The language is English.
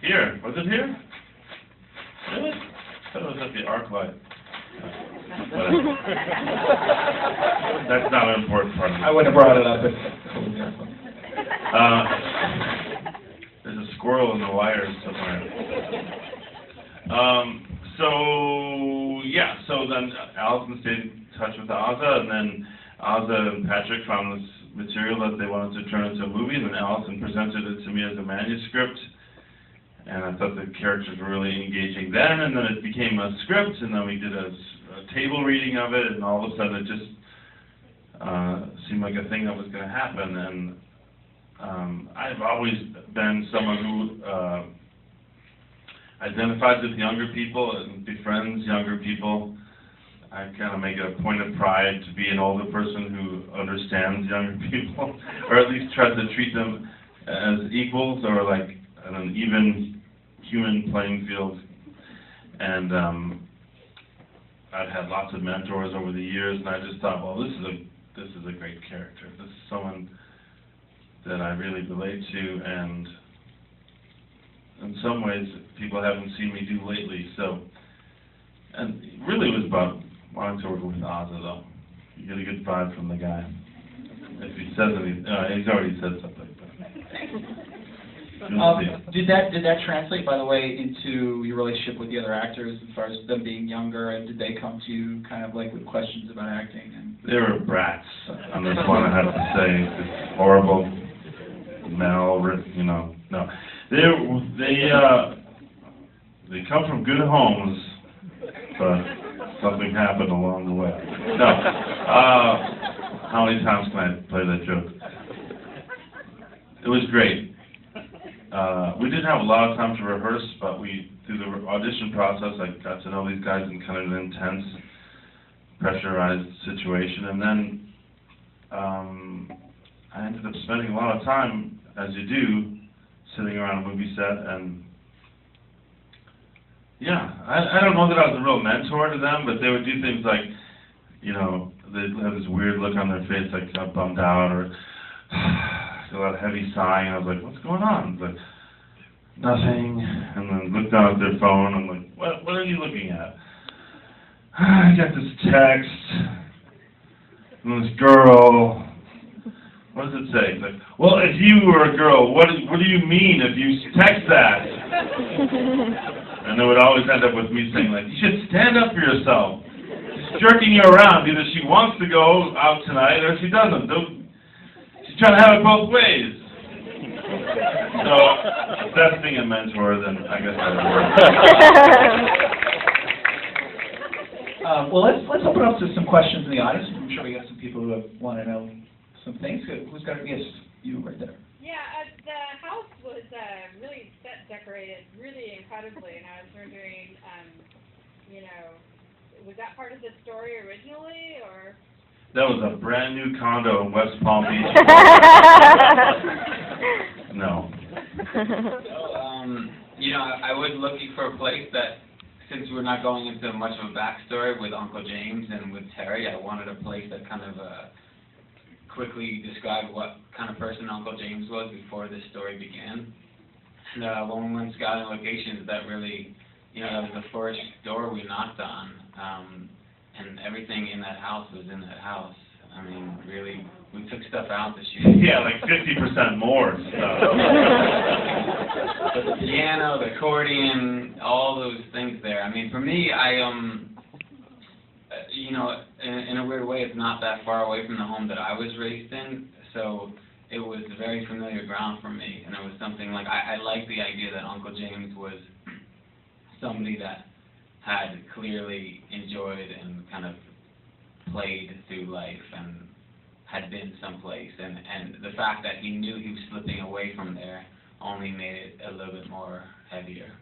Here. Was it here? Really? I thought it was at the ArcLight. That's not an important part of it. I wouldn't have brought it up if... There's a squirrel in the wires somewhere. So then Allison stayed in touch with Ozza, and then Ozza and Patrick found this material that they wanted to turn into a movie, and then Allison presented it to me as a manuscript, and I thought the characters were really engaging then, and then it became a script, and then we did a table reading of it, and all of a sudden it just seemed like a thing that was going to happen, and I've always been someone who identifies with younger people and befriends younger people. I kind of make it a point of pride to be an older person who understands younger people, or at least tries to treat them as equals, or like an even human playing field. And I've had lots of mentors over the years, and I just thought, well, this is a great character. This is someone that I really relate to, and in some ways people haven't seen me do lately. So, and it really was about wanting to work with Ozza, though. You get a good vibe from the guy. If he says anything, he's already said something. Did that translate, by the way, into your relationship with the other actors, as far as them being younger, and did they come to you kind of like with questions about acting? And they were brats on this one, I have to say. It's horrible. Mel, no. They come from good homes, but something happened along the way. No. How many times can I play that joke? It was great. We didn't have a lot of time to rehearse, but through the audition process, I got to know these guys in kind of an intense, pressurized situation, and then I ended up spending a lot of time, as you do, sitting around a movie set, and yeah, I don't know that I was a real mentor to them, but they would do things like, they'd have this weird look on their face, like kind of bummed out, or a lot of heavy sighing. I was like, what's going on? It's like, nothing. And then looked down at their phone. I'm like, what are you looking at? I got this text from this girl. What does it say? It's like, well, if you were a girl, what do you mean if you text that? And it would always end up with me saying, like, you should stand up for yourself. She's jerking you around. Either she wants to go out tonight or she doesn't. She's trying to have it both ways. So, if that's being a mentor, then I guess that would work. Well, let's open up to some questions in the audience. I'm sure we got some people who want to know some things. Who's got a yes? You right there. Yeah, the house was really decorated really incredibly, and I was wondering, was that part of the story originally, or? That was a brand new condo in West Palm Beach. No. I was looking for a place that, since we're not going into much of a backstory with Uncle James and with Terry, I wanted a place that kind of quickly described what kind of person Uncle James was before this story began. And when we went scouting locations, that really, that was the first door we knocked on. And everything in that house was in that house. I mean, really, we took stuff out to shoot. Yeah, like 50% more stuff. But the piano, the accordion, all those things there. I mean, for me, in a weird way, it's not that far away from the home that I was raised in, so it was very familiar ground for me. And it was something like, I like the idea that Uncle James was somebody that had clearly enjoyed and kind of played through life and had been someplace, and the fact that he knew he was slipping away from there only made it a little bit more heavier.